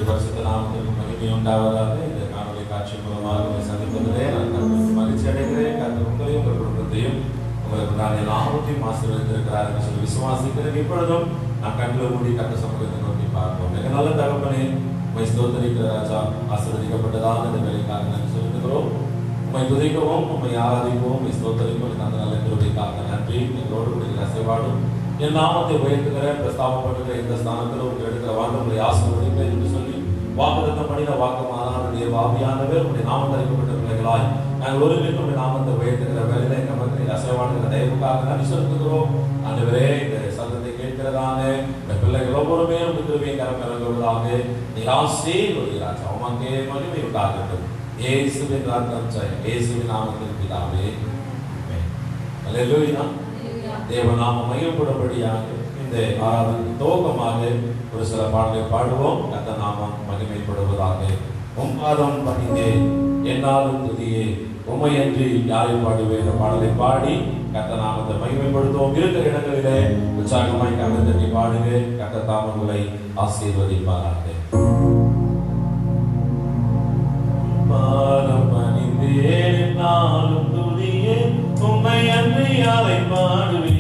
பரிசுத்த நாமத்திற்கு மகிமை உண்டாவதாக. இந்த காணொலி காட்சி மூலமாக சந்திப்பதிலே நான் கர்த்தருக்கு மகிழ்ச்சி அடைகிறேன். கர்த்தர் உங்களையும் உங்கள் குடும்பத்தையும் உங்களுக்கு நான் எல்லாவற்றையும் ஆசீர்வதித்திருக்கிறார் என்று சொல்லி விசுவாசிக்கிறேன். இப்பொழுதும் நான் கண்களை மூடி கர்த்தர் சமூகத்தை நோக்கி பார்ப்போம். மிக நல்ல தகப்பனே, உம்மை ஸ்தோத்திரிக்கிற ராஜா, ஆசீர்வதிக்கப்பட்டதான இந்த வேலைக்காக நன்றி செலுத்துகிறோம். உம்மை துதிக்கவும், உம்மை ஆராதிக்கவும், உம்மை ஸ்தோத்திரிக்கவும் அந்த நல்ல கிருபைக்காக நன்றி. எங்களோடு கூட அசைவாடும் என் நாமத்தை உயர்த்துகிற பிரஸ்தாபப்படுகிற இந்த ஸ்தானத்தில் உங்கள் எடுக்கிற வாங்க உங்களை ஆசீர்வதிப்பேன் என்று சொல்லி வாக்குத்தத்தம் பண்ணின வாக்குமானான தேவ ஆவியானவர் உங்களுடைய நாமம் அறிக்கப்பட்ட பிள்ளைகளாய் நாங்கள் ஒருங்கிணைந்து உங்களுடைய நாமத்தை உயர்த்துகிற வேலையில எங்கள் மக்கள் அசைவாடுகிற தயவுக்காக நன்றி செலுத்துகிறோம். ஆண்டவரே, இந்த சத்தத்தை கேட்கிறதான இந்த பிள்ளைகள் ஒவ்வொருமே கிருபையை கரங்களுள்ளதாக நீர் ஆசீர்வதிக்கிறார். அவமாங்கே மகிமை உண்டாகட்டும். இயேசுவின் ரத்தம் ஜெயம். இயேசுவின் நாமத்தில் பிதாவே, ஆமென். அல்லேலூயா. தேவநாமம் மையப்படும்படியாக இந்த ஆராதனை துவக்கமாக ஒரு சில பாடலை பாடுவோம். கர்த்தர் நாமம் மகிமைப்படுவதாக. உம்பாதம் பணிந்தே என்னாலும் துதியே உம்மையன்றி யாரை பாடுவேன் என்ற பாடலை பாடி கர்த்தர் நாமத்தை மகிமைப்படுத்துவோம். இருக்கிற இடங்களிலே உற்சாகமாய் கரங்களை தட்டி பாடுங்க. கர்த்தர் தாம் உங்களை ஆசீர்வதிப்பாராக. பாதம் பணிந்தே என்னாலும் துதியே உம்மையன்றி யாரை பாடுவேன்.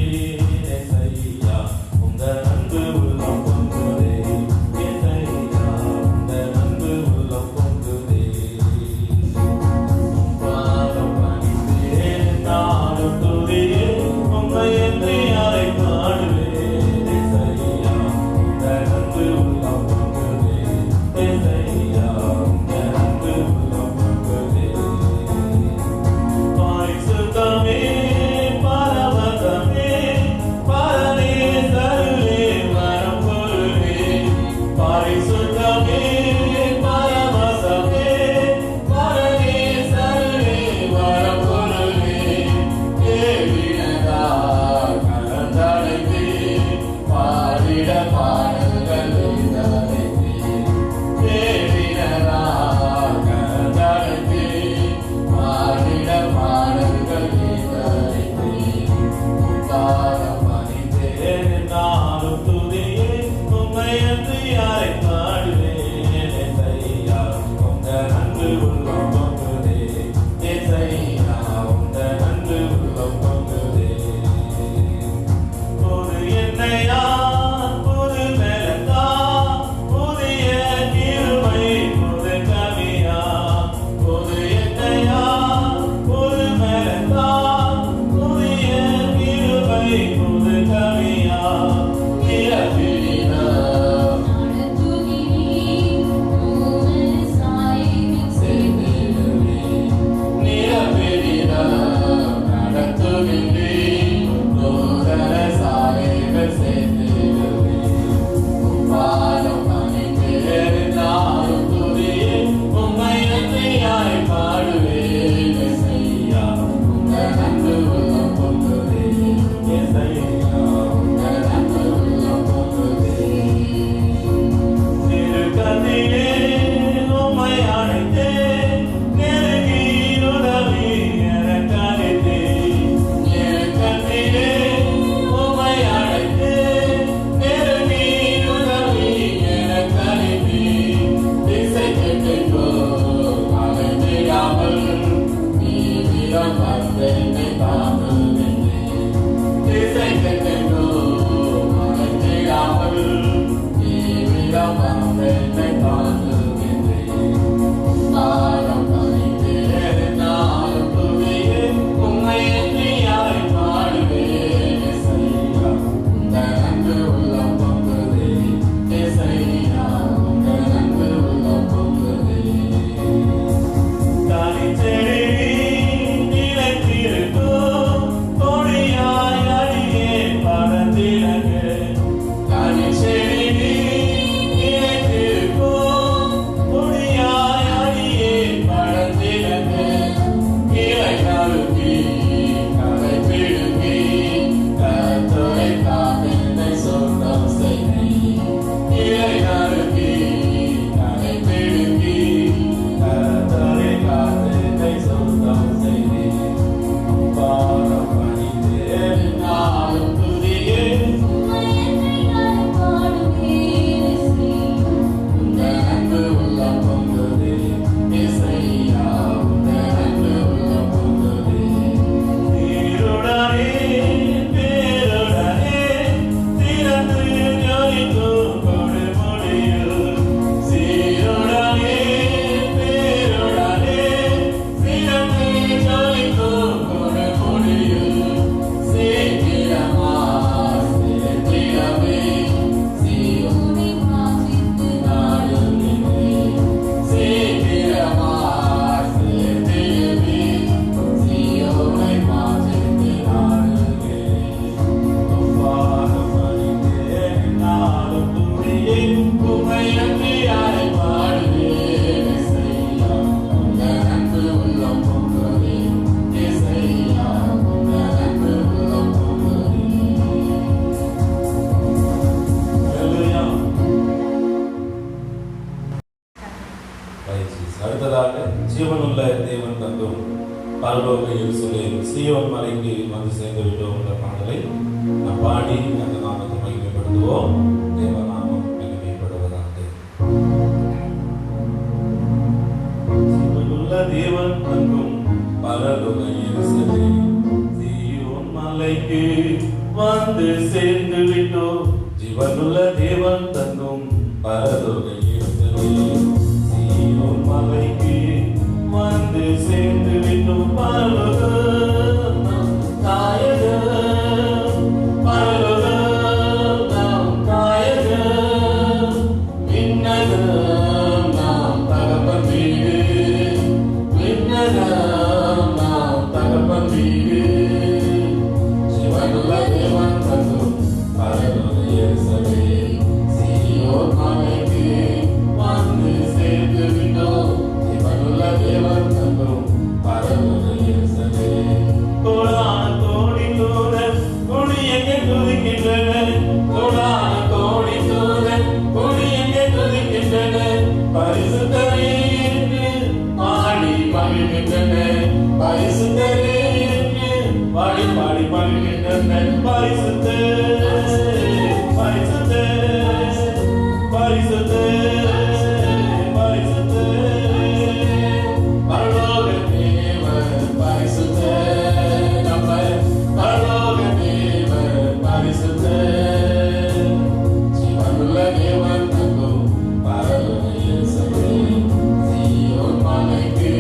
அடுத்ததாக ஜீவனுள்ள தேவன் தந்தும் பரலோக எருசலேம் சீயோன் மலைக்கு வந்து சேர்ந்து விட்டோம் என்ற பாடலை நாம் பாடி அந்த நாமத்தை மகிமைப்படுத்துவோம். தேவநாமம் மகிமைப்படுவதாக. ஜீவனுள்ள தேவன் தந்தும் பரலோக எருசலேம் சீயோன் மலைக்கு வந்து சேர்ந்து விட்டோம். ஜீவனுள்ள தேவன் தந்தும் பரலோக எருசலேம் சீயோன் மலைக்கு வந்து சேர்ந்து விட்டோம். பரலோகம் நாயகன், பரலோகம் நாம் நாயகன், விண்ணகம் நாம் தகப்பன் வீடு, விண்ணகம் நாம் தகப்பன் வீடு. ஜீவனுள்ள தேவன் தந்தும் பரலோக எருசலேம் சீயோன் மலைக்கு வந்து சேர்ந்து விட்டோம். ஜீவனுள்ள தேவன் தந்தும் பரலோக எருசலேம். கோடான கோடி தூதர் கொடியெங்கே துதிக்கின்றன, கோடான கோடி தூதர் கொடியெங்கே துதிக்கின்றன, பரிசுத்தரே என்று பாடி மகிழ்கின்றன, பரிசுத்தரே என்று பாடி பாடி மகிழ்கின்றன. பரிசுத்தே பரிசுத்தே பரிசுத்தே பரிசுத்தே பரலோக தேவன் பரிசுத்தே, நம்ம பரலோக தேவன் பரிசுத்தே. ஜீவனுள்ள தேவன் தந்தும் பரலோக எருசலேம் சீயோன் மலைக்கு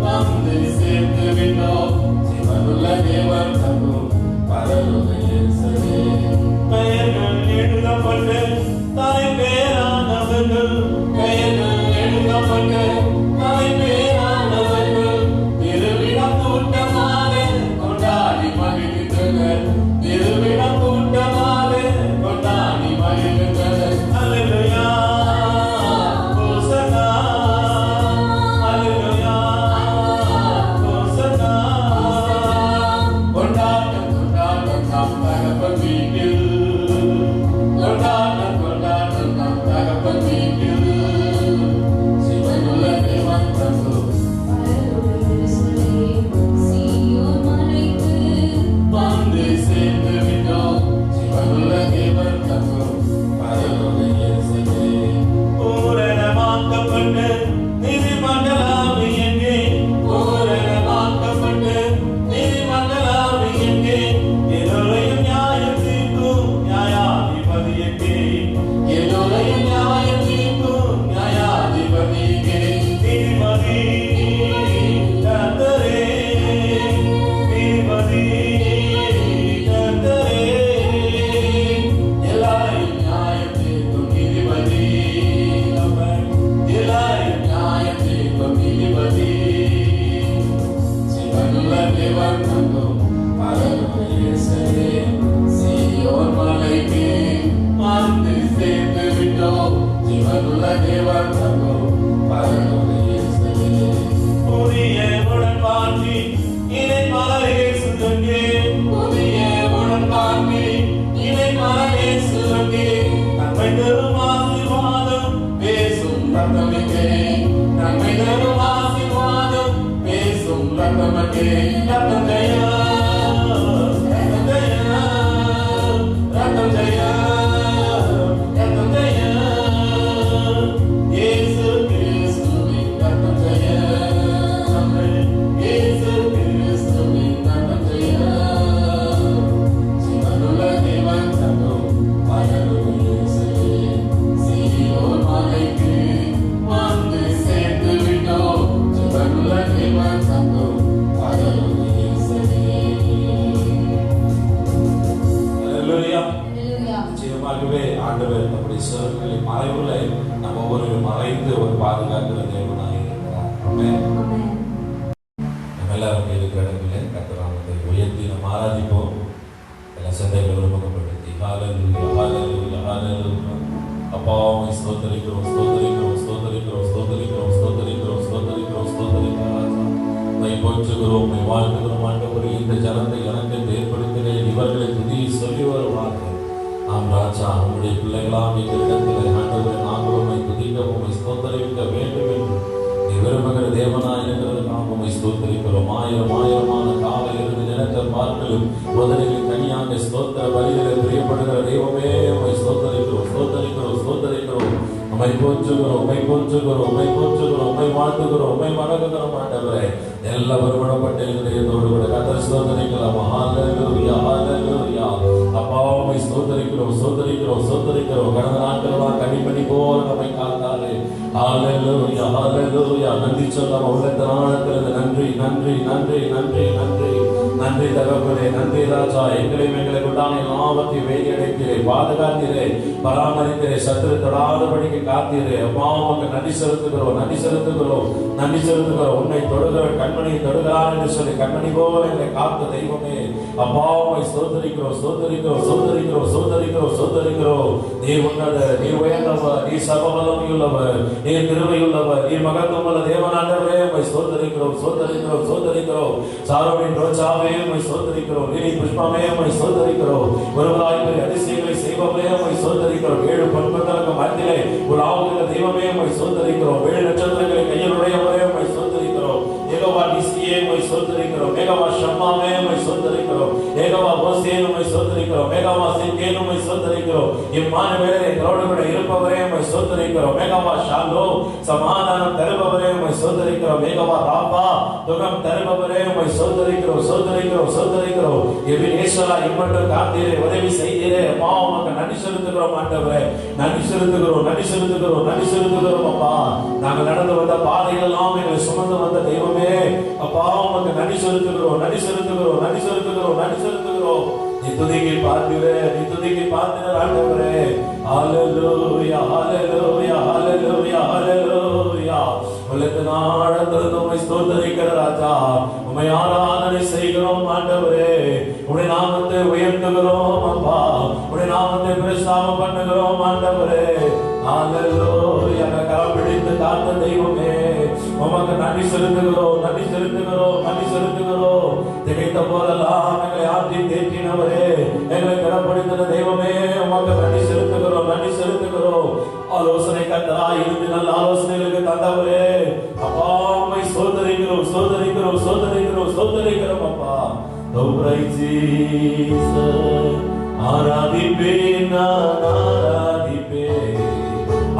வந்து சேர்ந்து விட்டோம். ஜீவனுள்ள தேவன் தந்தும் பரலோக எருசலேம். பெயர்கள் எழுதப்பட்டு தாய் பேரானவர்கள், பெயர்கள் எழுதப்பட்டு தாய் பேரானவர்கள் திருவிழா கூட்டமாக கொண்டாடி மகிழ்கின்றனர், திருவிழா கூட்டமாக கொண்டாடி மகிழ்கின்றனர். அல்லேலூயா ஹோசன்னா, அல்லேலூயா ஹோசன்னா. கொண்டாட்டம் கொண்டாட்டம் நம் தகப்பன் வீட்டில், கொண்டாட்டம் கொண்டாட்டம் நம் தகப்பன் வீட்டில். ஜீவனுள்ள தேவன் தந்தும் வந்து சேர்ந்து விட்டோம். ஜீவனுள்ள தேவன் தந்தும் பரலோக எருசலேம். பூரணமாக்கப்பட்டு நீதிமண்டலம் எங்கே, பூரணமாக்கப்பட்டு நீதிமண்டலம் எங்கே, எல்லோரையும் நியாயம் தீர்க்கும் நியாயாதிபதி எங்கே, எல்லோரையும் நியாயம் தீர்க்கும் நியாயாதிபதி எங்கே. நீதிபதி கர்த்தரே, நீதிபதி கர்த்தரே, எல்லாரையும் நியாயம் தீர்க்கும் நீதிபதி, நம்ம எல்லாரையும் நியாயம் தீர்க்கும் நீதிபதி. ஜீவனுள்ள தேவன் தந்தும் பரலோக எருசலேம் சீயோன் மலைக்கு வந்து சேர்ந்து விட்டோம். ஜீவனுள்ள தேவன் தந்தும் பரலோக எருசலேம். புதிய உடன்பாட்டி இணை மலரே சுகங்கே, புதிய உடன்பாட்டி இணை மலரே சுகங்கே, நன்மை தரும் ஆசீர்வாதம் பேசும் ரத்தமிக்கே, நன்மை தரும் ஆசீர்வாதம் பேசும் ரத்தமிக்கே. ரத்தம் ஜெயா, ரத்தம் ஜெயா, ரத்தம் ஜெயா, ரத்தம் ஜெயா. இயேசு கிறிஸ்துவின் ரத்தம் ஜெயா, நம்ம இயேசு கிறிஸ்துவின் ரத்தம் ஜெயா. ஜீவனுள்ள தேவன் தந்தும் பரலோக எருசலேம் சீயோன் மலைக்கு வந்து சேர்ந்து விட்டோம். ஜீவனுள்ள தேவன் தந்தும் பரலோக எருசலேம். அல்லேலூயா. நிச்சயமாகவே ஆண்டவர் நம்முடைய சொற்களில் மறைவுல நம்ம ஒவ்வொரு மறைந்து ஒரு பாதுகாக்கிற தேவனாக இருக்கிறார். ஆமென். நம்ம எல்லாரும் இருக்கிற இடங்களிலே கர்த்தர் நாமத்தை உயர்த்தி நம்ம ஆராதிப்போம். எல்லா சந்தைகளை உருவகப்படுத்தி ஹalleluya ஹalleluya ஹalleluya. அப்பா உம்மை ஸ்தோத்திரிக்கிறோம் ஸ்தோத்திரிக்கிறோம் ஸ்தோத்திரிக்கிறோம் ஸ்தோத்திரிக்கிறோம் ஸ்தோத்திரிக்கிறோம் ஸ்தோத்திரிக்கிறோம் ஸ்தோத்திரிக்கிறோம். உம்மை போற்றுகிறோம் உம்மை வாழ்த்துகிறோம் ஆண்டவரே. இந்த ஜனத்தை எனக்கு ஏற்படுத்தினேன், இவர்களை துதி சொல்லி வருவார்கள். ஆம் ராஜா, உம்முடைய பிள்ளைகளாம் இந்த இடத்திலே ஆண்டவரே நாங்கள் உம்மை துதிக்க உம்மை ஸ்தோத்திரிக்க வேண்டும் என்று ஸ்தோத்திரிக்கிறோம். ஆயிரம் ஆயிரமான காலையிலிருந்து நினைத்த பார்க்கலும் முதலில் தனியாக ஸ்தோத்திர பலிகளை பிரியப்படுகிற தெய்வமே உம்மை ஸ்தோத்திரிக்கிறோம், ஸ்தோத்திரிக்கிறோம், ஸ்தோத்திரிக்கிறோம். உம்மை போற்றுகிறோம், உம்மை போற்றுகிறோம், உம்மை போற்றுகிறோம், உம்மை வாழ்த்துகிறோம், உம்மை வணங்குகிறோம். ஆண்டவரே எல்லா வருமானப்பட்ட இதயத்தோடு கூட கர்த்தரை ஸ்தோத்திரிக்கலாம். ஹல்லேலூயா, ஹல்லேலூயா. அப்பா உம்மை ஸ்தோத்திரிக்கிறோம், ஸ்தோத்திரிக்கிறோம், ஸ்தோத்திரிக்கிறோம். கடந்த நாட்களெல்லாம் கனிமணி போல நம்மை காத்தாரே. ஹல்லேலூயா, ஹல்லேலூயா. நன்றி சொல்லாம உள்ளத்தினால நன்றி, நன்றி, நன்றி, நன்றி, நன்றி, நன்றி தகப்பனே, நன்றி ராஜா. எங்களை உண்டான எல்லாவற்றையும் வேதி அடைத்தீரே, பாதுகாத்தீரே, பராமரித்தீரே, சத்துரு தொடாதபடிக்கு காத்தீரே. அப்பா உமக்கு நன்றி செலுத்துகிறோம், நன்றி செலுத்துகிறோம், நன்றி செலுத்துகிறோம். உன்னை தொடுகிற கண்மணி தொடுகிறான் என்று சொல்லி கண்மணி போல எங்களை காத்த தெய்வமே அப்பா உம்மை ஸ்தோத்திரிக்கிறோம், ஸ்தோத்திரிக்கிறோம், ஸ்தோத்திரிக்கிறோம், ஸ்தோத்திரிக்கிறோம், ஸ்தோத்திரிக்கிறோம். நீர் உன்னத, நீர் உயர்ந்தவர், நீர் சர்வவல்லமையுள்ளவர், நீர் கிருபையுள்ளவர், நீர் மகத்துவமுள்ள தேவனாண்டவரே உம்மை ஸ்தோத்திரிக்கிறோம், ஸ்தோத்திரிக்கிறோம், ஸ்தோத்திரிக்கிறோம். சாரோனின் ரோஜாவே உம்மை ஸ்தோத்திரிக்கிறோம், நீலி புஷ்பமே உம்மை ஸ்தோத்திரிக்கிறோம். ஒருவராய் அதிசயங்களை செய்பவரே உம்மை ஸ்தோத்திரிக்கிறோம். 7 பொன்மண்டலங்களுக்கு மத்தியிலே உலாவுகிற தெய்வமே உம்மை ஸ்தோத்திரிக்கிறோம். 7 நட்சத்திரங்களை கையில் உடையவரே உம்மை ஸ்தோத்திரிக்கிறோம். யெகோவா நிசியே உம்மை ஸ்தோத்திரிக்கிறோம். யெகோவா ஷம்மாவே உம்மை ஸ்தோத்திரிக்கிறோம். யெகோவா ஓசே உம்மை ஸ்தோத்திரிக்கிறோம். யெகோவா சிக்கே உம்மை ஸ்தோத்திரிக்கிறோம். இம்மானுவேலே எங்களோடு கூட இருப்பவரே உம்மை ஸ்தோத்திரிக்கிறோம். யெகோவா ஷாலோம் சமாதானம் தருபவரே உம்மை ஸ்தோத்திரிக்கிறோம். யெகோவா ராபா சுகம் தருபவரே உம்மை ஸ்தோத்திரிக்கிறோம், ஸ்தோத்திரிக்கிறோம், ஸ்தோத்திரிக்கிறோம். எபினேசரா இம்மட்டும் காத்தீரே, உதவி செய்தீரே. அப்பா உமக்கு நன்றி செலுத்துகிறோம் ஆண்டவரே, நன்றி செலுத்துகிறோம், நன்றி செலுத்துகிறோம், நன்றி செலுத்துகிறோம். அப்பா நாங்கள் நடந்து வந்த பாதைகள் எல்லாம் எங்களை சுமந்து வந்த தெய்வமே அப்பா உமக்கு நன்றி செலுத்துகிறோம், நன்றி செலுத்துகிறோம், நன்றி செலுத்துகிறோம், நன்றி செலுத்துகிறோம். நீ துதிக்கி பார்த்திரே, நீ துதிக்கி பார்த்திர ஆண்டவரே. ஹல்லேலூயா, ஹல்லேலூயா, ஹல்லேலூயா, ஹல்லேலூயா. உள்ளத்தினாழத்திலிருந்து உம்மை ஸ்தோத்திரிக்கிற ராஜா, உம்மை ஆராதனை செய்கிறோம் ஆண்டவரே. உம்முடைய நாமத்தை உயர்த்துகிறோம் அப்பா, உம்முடைய நாமத்தை பிரஸ்தாபம் பண்ணுகிறோம் ஆண்டவரே. ஹல்லேலூயா. கரம் பிடித்து காத்த தெய்வமே உமக்கு நன்றி செலுத்துகிறோம், நன்றி செலுத்துகிறோம், நன்றி செலுத்துகிறோம். திகைத்த போதெல்லாம் எங்களை ஆற்றி தேற்றினவரே, எங்களை கரப்படுத்தின தெய்வமே உமக்கு நன்றி செலுத்துகிறோம், நன்றி செலுத்துகிறோம். ஆலோசனை கர்த்தராய் இருந்து நல்ல ஆலோசனைகளுக்கு தந்தவரே அப்பா உம்மை ஸ்தோத்திரிக்கிறோம், ஸ்தோத்திரிக்கிறோம், ஸ்தோத்திரிக்கிறோம், ஸ்தோத்திரிக்கிறோம் அப்பா. ஆராதிப்பேன், நான் ஆராதிப்பேன்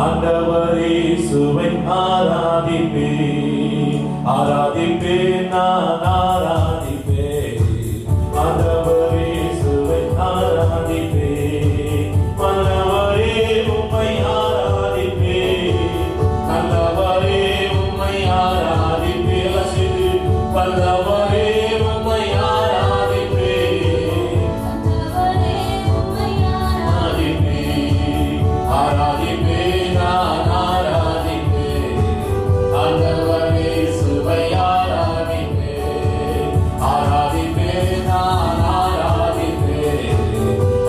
ஆண்டவரே, சுவை ஆராதிப்பேன், ஆராதிப்பேன், நான் ஆராதிப்பேன் ஆண்டவரே, சுவை ஆராதிப்பேன். மன்னவரே உம்மை ஆராதிப்பேன், நல்லவரே உம்மை ஆராதிப்பேன், வல்லவரே உம்மை ஆராதிப்பேன், ஆராதிப்பேன், நான் ஆராதிப்பேன் ஆண்டவரே, சுவை ஆராதிப்பேன், ஆராதிப்பேன், நான் ஆராதிப்பேன்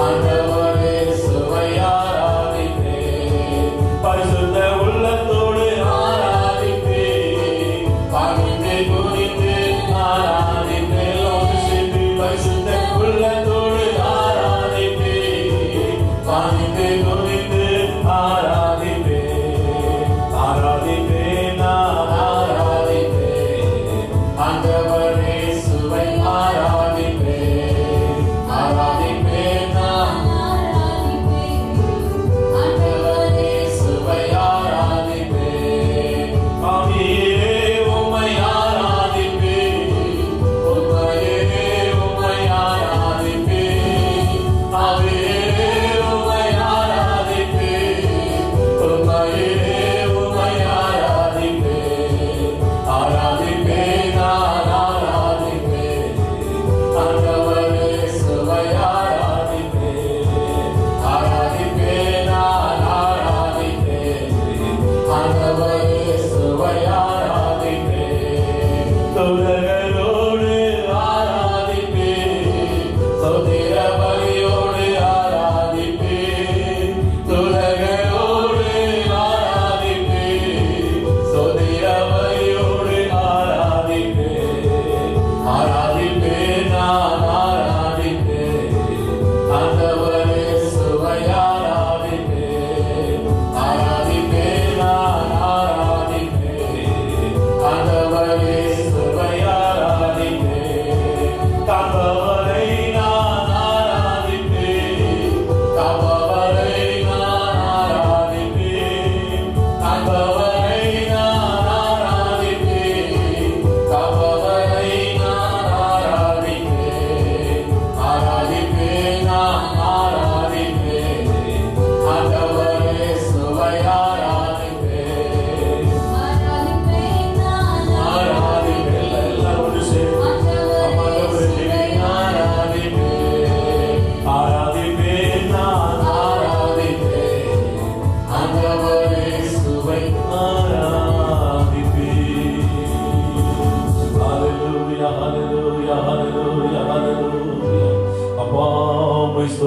ஆண்டவரே, சுவை ஆராதிப்பேன். பரிசுத்த உள்ளத்தோடு ஆராதிப்பேன், பணிந்து குனிந்து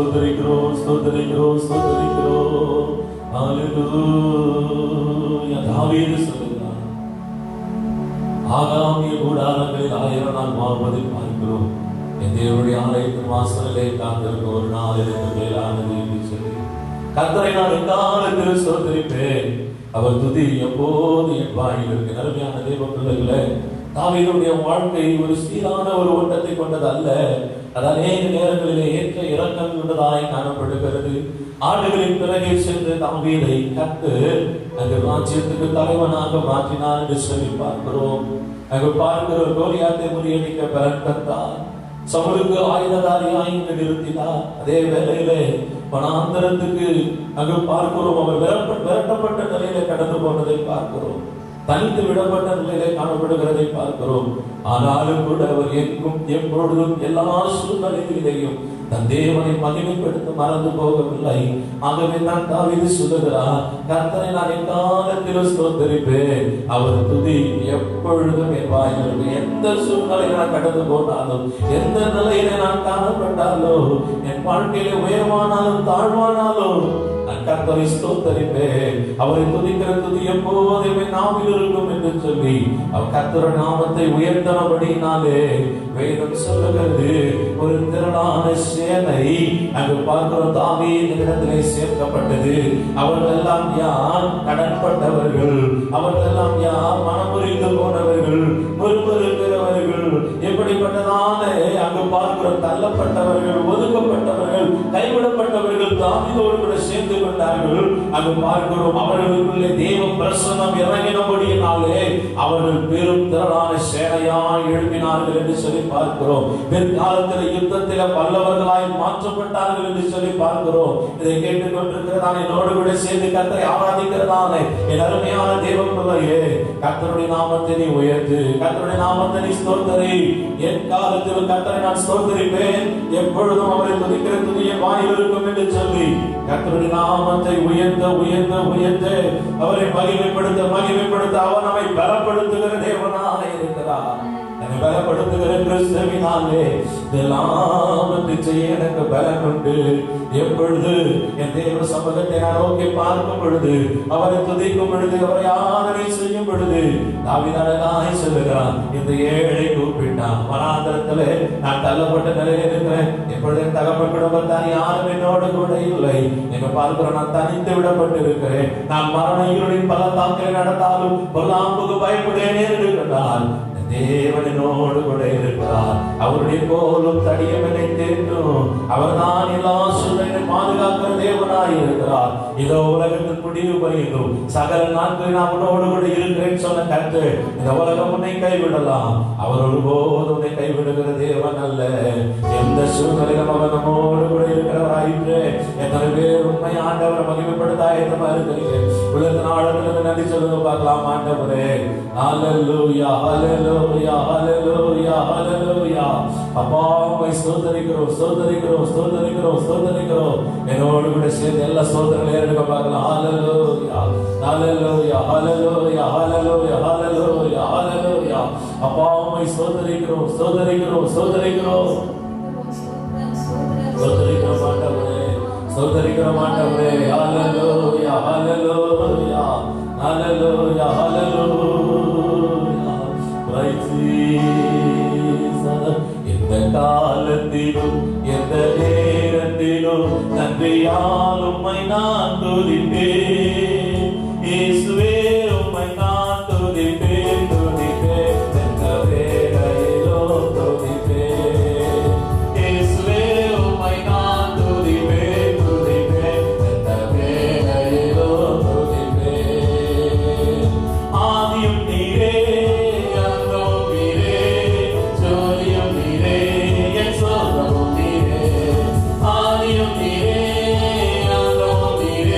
ஸ்தோத்திரிக்கிறோம், ஸ்தோத்திரிக்கிறோம், ஸ்தோத்திரிக்கிறோம். ஹல்லேலூயா. தாவீது சொல்லுகிறார், ஆகாமிய கூடாரங்களில் 1000 நாள் வாழ்வதை பார்க்கிறோம். என் தேவனுடைய ஆலயத்தின் வாசலிலே காத்திருக்க ஒரு நாள் எனக்கு மேலானது என்று சொல்லி கர்த்தரை நான் எக்காலத்திலும் ஸ்தோத்திரிப்பேன். அவர் துதி எப்போது என் வாயில் இருக்கு. அருமையான தேவ பிள்ளைகளே, தாவீதுடைய வாழ்க்கை ஒரு சீரான ஒரு ஓட்டத்தை கொண்டது அல்ல. அது அநேக நேரங்களிலே ஏற்ற இறக்கம் கொண்டதாய் காணப்படுகிறது. ஆண்டுகளின் பிறகு சென்று தாவீதை கர்த்தர் அந்த ராஜ்யத்துக்கு தலைவனாக மாற்றினார் என்று சொல்லி பார்க்கிறோம். அங்கு பார்க்கிறோம், கோலியாத்தை முறியடிக்க பலன் தந்தார். சவுலுக்கு ஆயுததாரியாய் இங்கு நிறுத்தினார். அதே வேளையிலே வனாந்தரத்துக்கு அங்கு பார்க்கிறோம், அவர் விரட்டப்பட்ட நிலையில கடந்து போனதை பார்க்கிறோம். தனித்து விடப்பட்ட நிலையிலே காணப்படுகிறதை பார்க்கிறோம். ஆனாலும் கூட அவர் எங்கும் எப்பொழுதும் எல்லா சூழ்நிலைகளிலேயும் தன் தேவனை மகிமைப்படுத்த மறந்து போகவில்லை. ஆகவே நான் தாவீது சொல்லுகிறார், கர்த்தரை நான் எக்காலத்திலும் ஸ்தோத்திரிப்பேன். அவர் துதி எப்பொழுதும் என் வாயில். எந்த சூழ்நிலையை நான் கடந்து போனாலும், எந்த நிலையில நான் காணப்பட்டாலும், என் வாழ்க்கையில உயர்வானாலும் தாழ்வானாலும் நான் கர்த்தரை ஸ்தோத்திரிப்பேன். அவரை துதிக்கிற துதி எப்போதுமே நாவில் இருக்கும் என்று சொல்லி அவர் கர்த்தர் நாமத்தை உயர்த்தனபடினாலே வேதம் சொல்லுகிறது, ஒரு திரளான சேனை அங்கு பார்க்கிறோம் தாவீது இடத்திலே சேர்க்கப்பட்டது. அவர்கள் எல்லாம் யார்? கடன்பட்டவர்கள். அவர்கள் எல்லாம் யார்? மனமுறிந்து போனவர்கள், முறுமுறுக்கிறவர்கள். எப்படிப்பட்டதான அங்கு பார்க்கிறோம் தள்ளப்பட்டவர்கள், ஒதுக்கப்பட்டவர்கள், கைவிடப்பட்டவர்கள் தாவீதோடு கூட சேர்ந்து கொண்டார்கள். அங்கு பார்க்கிறோம் அவர்களுக்குள்ளே தேவ பிரசன்னம் இறங்கினபடியினாலே அவர்கள் பெரும் திரளான சேனையாய் எழுப்பினார்கள் என்று சொல்லி பார்க்கிறோம். பிற்காலத்தில் யுத்தத்தில் வல்லவர்களாய் மாற்றப்பட்டார்கள் என்று சொல்லி பார்க்கிறோம். இதை கேட்டுக்கொண்டிருக்கிறதான என்னோடு கூட சேர்ந்து கர்த்தரை ஆராதிக்கிறதான என் அருமையான தேவ பிள்ளையே, கர்த்தருடைய நாமத்தை நீ உயர்த்து, கர்த்தருடைய நாமத்தை நீ ஸ்தோத்திரி. என் காலத்தில் கர்த்தரை நான் ஸ்தோத்திரிப்பேன், எப்பொழுதும் அவரை துதிக்கிற துதிய வாயில் இருக்கும் என்று சொல்லி கர்த்தருடைய நாமத்தை உயர்த்த உயர்த்த உயர்த்த அவரை மகிமைப்படுத்த அவர் நம்மை பலப்படுத்துகிற தேவனாக இருக்கிறார். என்னை பலப்படுத்துகிற கிறிஸ்துவினாலே எல்லாவற்றை செய்ய எனக்கு பலம் உண்டு. எப்பொழுது என் தேவ சமூகத்தை நான் நோக்கி பார்க்கும் பொழுது, அவரை துதிக்கும் பொழுது, அவரை ஆராதனை செய்யும் பொழுது தாவீது சொல்லுகிறான், இந்த ஏழை கூப்பிட்டான். வனாந்தரத்திலே நான் தள்ளப்பட்ட நிலையில் இருக்கிறேன். எப்பொழுது என் தகப்பன் குடும்பத்தார் யாரும் என்னோடு கூட இல்லை. நீங்க பார்க்கிறோம், நான் தனித்து விடப்பட்டு இருக்கிறேன். நான் மரண இருளின் பள்ளத்தாக்கிலே நடந்தாலும் பொல்லாப்புக்கு பயப்படேன் இருக்கிறார். தேவனோடு கூட இருக்கிறார். அவருடைய கோலும் தடியும் என்னை தேற்றும். அவர் தான் எல்லா சூழ்நிலையும் பாதுகாக்கிற தேவனாய் இருக்கிறார். இதோ உலகத்தின் முடிவு பரியந்தும் சகல நாட்களில் நான் உன்னோடு கூட இருக்கிறேன் சொன்ன கர்த்தர், இந்த உலகம் உன்னை கைவிடலாம், அவர் ஒருபோதும் உன்னை கைவிடுகிற தேவன் அல்ல. எந்த சூழ்நிலையிலும் அவர் நம்மோடு கூட இருக்கிறவராயிற்று. எத்தனை பேர் உண்மை ஆண்டவரை மகிமைப்படுத்த ஆயத்தமா இருக்கிறீங்க? உலகத்தின் ஆழத்திலிருந்து நன்றி சொல்லுங்க பார்க்கலாம். ஆண்டவரே, ஹல்லேலூயா, ஹல்லேலூயா, ஹல்லேலூயா, ஹல்லேலூயா. அப்பா உம்மை ஸ்தோத்திரிக்கிறோம், ஸ்தோத்திரிக்கிறோம், ஸ்தோத்திரிக்கிறோம், ஸ்தோத்திரிக்கிறோம். என்னோடு கூட சேர்ந்து எல்லா ஸ்தோத்திரங்களையும் எடுக்க பார்க்கலாம். ஹல்லேலூயா, ஹல்லேலூயா, ஹல்லேலூயா, ஹல்லேலூயா, ஹல்லேலூயா, ஹல்லேலூயா. அப்பா உம்மை ஸ்தோத்திரிக்கிறோம், ஸ்தோத்திரிக்கிறோம், ஸ்தோத்திரிக்கிறோம், ஸ்தோத்திரிக்கிறோம் ஆண்டவரே, ஸ்தோத்திரிக்கிறோம் ஆண்டவரே. ஹல்லேலூயா, ஹல்லேலூயா, ஹல்லேலூயா, ஹல்லேலூயா. எந்த காலத்திலும் எந்த நேரத்திலும் நன்றியால் உம்மை நான் துதிப்பேன். இயேசுவே உம்மை நான் துதிப்பேன், துதிப்பேன். எந்த வேளையிலும் துதிப்பேன். இயேசுவே உம்மை நான் துதிப்பேன், துதிப்பேன். எந்த வேளையிலும் துதிப்பேன். ஆதியும் நீரே, ஆதியும் நீரே, அந்தமும் நீரே,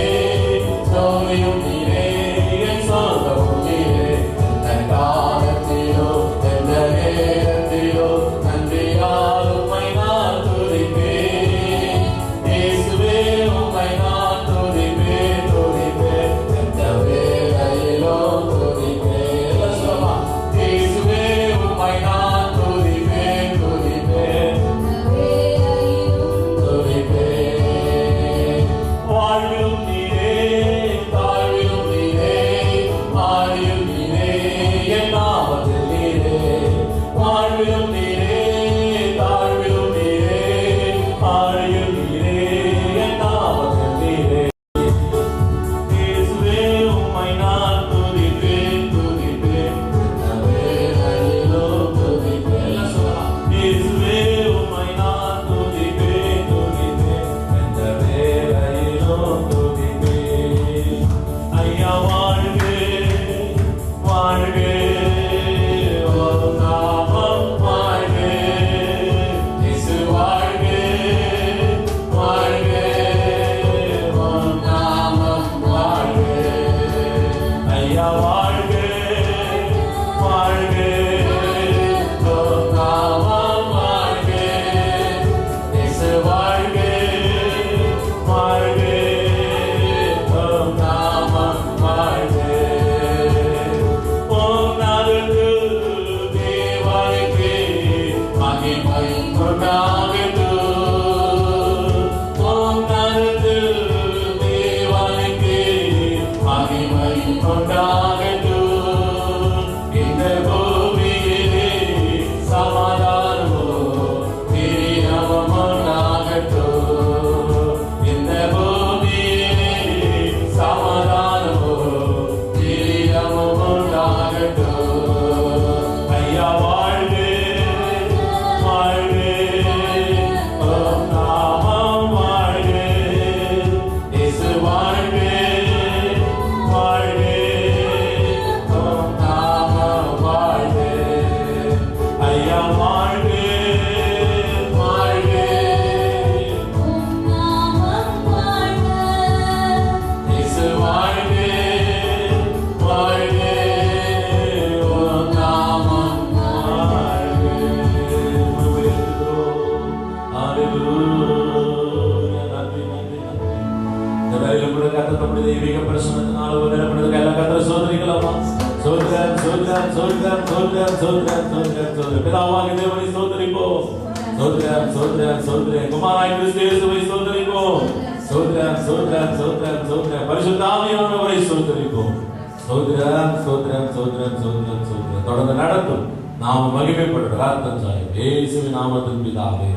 தொடர்ந்து நடத்தும் நாம் மகிமைப்படும் ராத்தம் சாயும் இயேசுவின் நாமத்தின் பிதாவே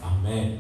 ஆமென்.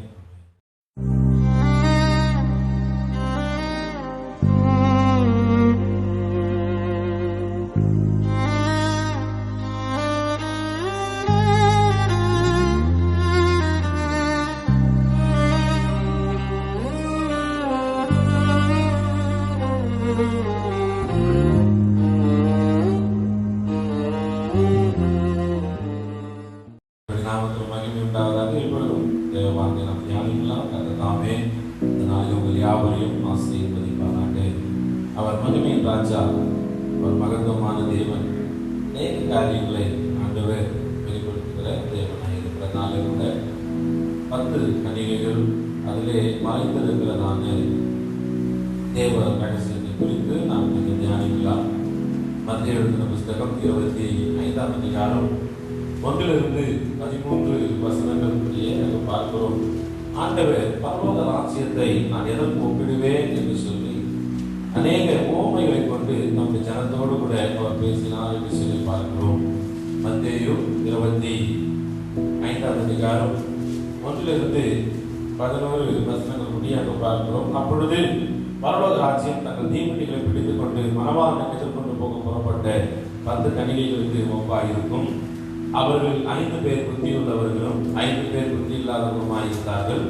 அவர் மகிமையின் ராஜா, அவர் மகத்துவமான தேவன், அநேக காரியங்களை ஆண்டவர் வெளிப்படுத்துகிற தேவனாக இருக்கிறதுனால கூட 10 கன்னிகைகள் அதிலே மறைந்திருக்கிறதான தேவ ரகசியத்தை குறித்து நாம் கொஞ்சம் தியானிக்கலாம். மத்திய எழுதின புஸ்தகம் 25ஆம் அதிகாரம் 1 13 வசனங்கள் பார்க்கிறோம். ஆண்டவர் பரலோக ராஜ்யத்தை நான் எதற்கு ஒப்பிடுவேன் என்று சொல்லி அநேக உவமைகளை கொண்டு நம்முடைய ஜனத்தோடு கூட அவர் பேசினார் என்று சொல்லி பார்க்கிறோம். மத்தேயு 25ஆம் அதிகாரம் 1 11 வசனங்கள் முடியாக பார்க்கிறோம். அப்பொழுது பரலோக ராஜ்யம் தங்கள் தீவெட்டிகளை பிடித்துக் கொண்டு மணவாளனை எதிர்கொண்டு போக புறப்பட்ட 10 கன்னிகைகளுக்கு ஒப்பாயிருக்கும். அவர்கள் 5 பேர் புத்தியுள்ளவர்களும் 5 பேர் புத்தி இல்லாதவர்களுமாய் இருந்தார்கள்.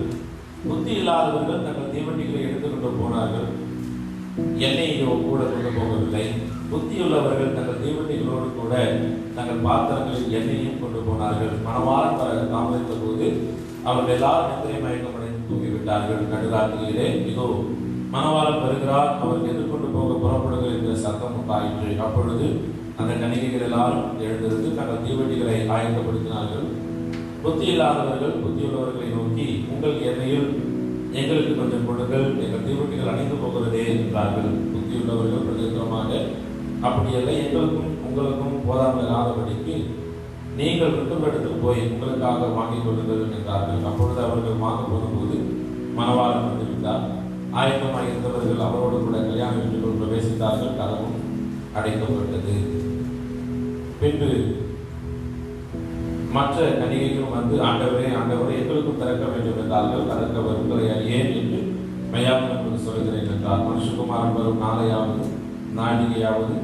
புத்தி இல்லாதவர்கள் தங்கள் தீவெட்டிகளை எடுத்துக்கொண்டு போனார்கள், எண்ணெயோ கூட கொண்டு போகவில்லை. புத்தியுள்ளவர்கள் தங்கள் தீவெட்டிகளோடு கூட தங்கள் பாத்திரங்களில் எண்ணெயையும் கொண்டு போனார்கள். மணவாளன் வர தாமதித்த போது அவர்கள் எல்லாரும் நித்திரை மயக்கமடைந்து தூங்கிவிட்டார்கள். நடுராத்திரியிலே இதோ மணவாளன் வருகிறார், அவருக்கு எதிர்கொண்டு போக புறப்படுங்கள் என்ற சத்தம் உண்டாயிற்று. அப்பொழுது அந்த கன்னிகைகள் எல்லாரும் எழுந்திருந்து தங்கள் தீவெட்டிகளை ஆயத்தப்படுத்தினார்கள். புத்தி இல்லாதவர்கள் புத்தியுள்ளவர்களை நோக்கி, உங்கள் எண்ணெயில் எங்களுக்கு கொஞ்சம் கொடுங்கள், எங்கள் தீவெட்டிகள் அணைந்து போகிறதே என்றார்கள். புத்தியுள்ளவர்கள் பிரதித்திரமாக, அப்படியல்ல, எங்களுக்கும் உங்களுக்கும் போதாமல் ஆதபடிக்கு நீங்கள் இடத்துக்கு போய் உங்களுக்காக வாங்கிக் கொள்ளுங்கள் என்றார்கள். அப்பொழுது அவர்கள் வாங்க போகும்போது மணவாளன் வந்துவிட்டார். ஆயத்தமாக இருந்தவர்கள் அவரோடு கூட கல்யாண வீட்டுக்குள் பிரவேசித்தார்கள். கதவும் அடைக்கப்பட்டது. பின்பு மற்ற கன்னிகைகளும் வந்து, ஆண்டவரே ஆண்டவரே எங்களுக்கும் திறக்க வேண்டும் என்றார்கள். அதற்கு உங்களை அறியேன் என்று மெய்யாகவே சொல்கிறேன் என்றார். மனுஷகுமாரன் வரும் நாளையாவது நாழிகையாவது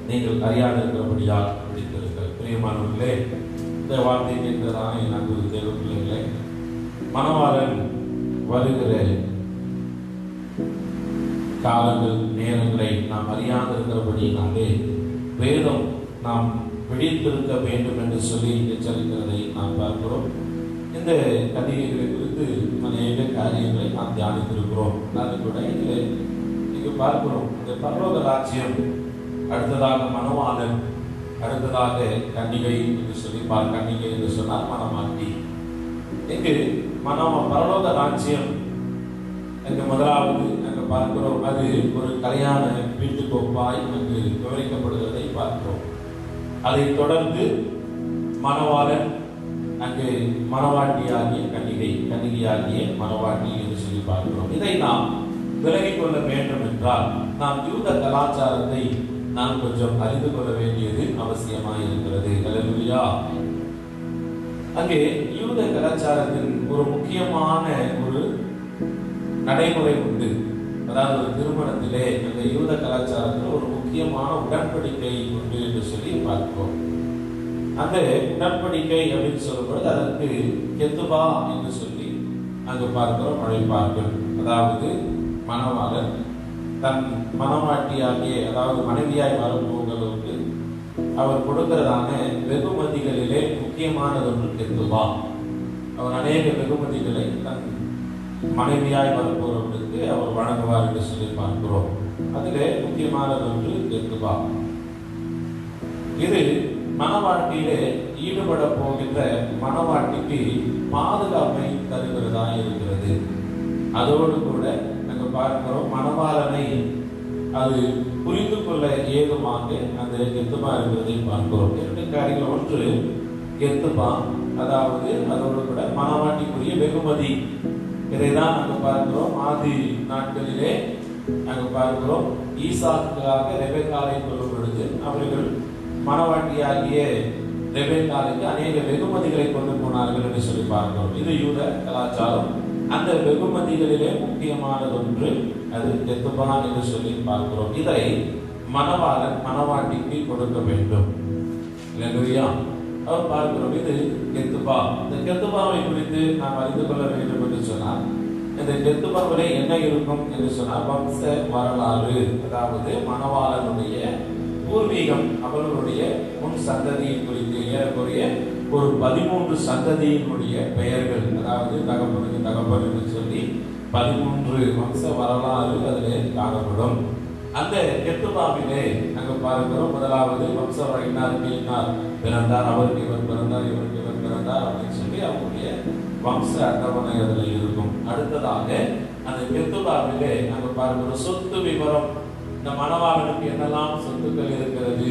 நீங்கள் அறியாது இருக்கிறபடியால் பிடித்திருங்கள். பிரியமானவர்களே, இந்த வார்த்தை கேட்கிறதான என் அன்பு தேவ பிள்ளைகளே, மணவாளன் வருகிற காலங்கள் நேரங்களை நாம் அறியாது இருக்கிறபடினாலே வேதம் நாம் விழித்திருக்க வேண்டும் என்று சொல்லி எச்சரிக்கிறதை நாம் பார்க்கிறோம். இந்த கன்னிகைகளை குறித்து அநேக காரியங்களை நாம் தியானித்திருக்கிறோம். அது கூட இங்கு பார்க்கிறோம். இந்த பரலோக ராஜ்யம், அடுத்ததாக மணவாளன், அடுத்ததாக கன்னிகை என்று சொல்லி கன்னிகை என்று சொன்னால் மணமாட்டி. இங்கு பரலோக ராஜ்யம் அங்கு முதலாவது அங்கு பார்க்கிறோம். அது ஒரு கல்யாண வீட்டுக்கு ஒப்பாய் அங்கு விவரிக்கப்படுவதை பார்க்கிறோம். அதைத் தொடர்ந்து மணவாளன், அங்கு மணவாட்டியாகிய கன்னிகை, கன்னிகையாகிய மணவாட்டி என்று சொல்லி பார்க்கிறோம். இதை நாம் விலகிக் கொள்ள வேண்டும் என்றால் நாம் யூத கலாச்சாரத்தை நாம் கொஞ்சம் அறிந்து கொள்ள வேண்டியது அவசியமாக இருக்கிறது. அல்லேலூயா. அங்கே யூத கலாச்சாரத்தின் ஒரு முக்கியமான ஒரு நடைமுறை உண்டு. அதாவது ஒரு திருமணத்திலே அந்த யூத கலாச்சாரத்தில் ஒரு முக்கியமான உடன்படிக்கை உண்டு என்று சொல்லி பார்க்கிறோம். அந்த உடன்படிக்கை அப்படின்னு சொல்லும்போது அதற்கு கெத்துபா என்று சொல்லி அங்கு பார்க்கிறோம் அழைப்பார்கள். அதாவது மணவாளன் தன் மணவாட்டியாகிய, அதாவது மனைவியாய் வரப்போகிறவருக்கு அவர் கொடுக்கிறதான வெகுமதிகளிலே முக்கியமானது ஒன்று கெத்துபா. அவர் அநேக வெகுமதிகளை தன் மனைவியாய் வரப்போறவர்களுக்கு அவர் வழங்குவார் என்று சொல்லி பார்க்கிறோம். அதிலே முக்கியமானது ஒன்று கெத்துபா. இது மணவாட்டியிலே ஈடுபட போகின்ற மணவாட்டிக்கு பாதுகாப்பை தருகிறதா இருக்கிறது. அதோடு கூட நாங்கள் பார்க்கிறோம், மணவாளனை அது புரிந்து கொள்ள ஏதுமாக அந்த கெத்துபா இருக்கிறதை பார்க்கிறோம். இரண்டு காரியங்கள். ஒன்று கெத்துபா, அதாவது அதோடு கூட மணவாட்டிக்குரிய வெகுமதி. இதைதான் நாங்கள் பார்க்கிறோம். ஆதி நாட்களிலே நாங்கள் பார்க்கிறோம், ஈசாக்காக ரெபெக்காலை கொள்ளும் பொழுது அவர்கள் மணவாட்டியாகிய ரெபெக்காலுக்கு அநேக வெகுமதிகளை கொண்டு போனார்கள் என்று சொல்லி பார்க்கிறோம். இது யூத கலாச்சாரம். அந்த வெகுமதிகளிலே முக்கியமானது ஒன்று அது கெத்துபா என்று சொல்லி பார்க்கிறோம். இதை மணவாளன் மணவாட்டிக்கு கொடுக்க வேண்டும். இல்லையா? அவர் பார்க்கிறோம், இது கெத்துபா. இந்த கெத்துபாவை குறித்து நாம் அறிந்து கொள்ள வேண்டும் என்று சொன்னால், இந்த கெத்துபாவிலே என்ன இருக்கும் என்று சொன்னால் வம்ச வரலாறு, அதாவது மணவாளனுடைய பூர்வீகம், அவர்களுடைய முன் சந்ததியை குறித்து ஏறக்குறைய ஒரு 13 சந்ததியினுடைய பெயர்கள், அதாவது தகப்பனுக்கு தகப்பன் என்று சொல்லி 13 வம்ச வரலாறு அதிலே காணப்படும். அந்த கெத்துபாவிலே நாங்கள் பார்க்கிறோம், முதலாவது வம்ச இன்னாருக்கு இன்னார் பிறந்தார், அவருக்கு இவர் பிறந்தார், இவருக்கு இவர் பிறந்தார் அப்படின்னு சொல்லி அவருடைய வம்ச அட்டவணை அதில் இருக்கும். அடுத்ததாக அந்த கெத்துபாவிலே நாங்கள் பார்க்கிறோம் சொத்து விவரம். இந்த மணவாளனுக்கு என்னெல்லாம் சொத்துக்கள் இருக்கிறது,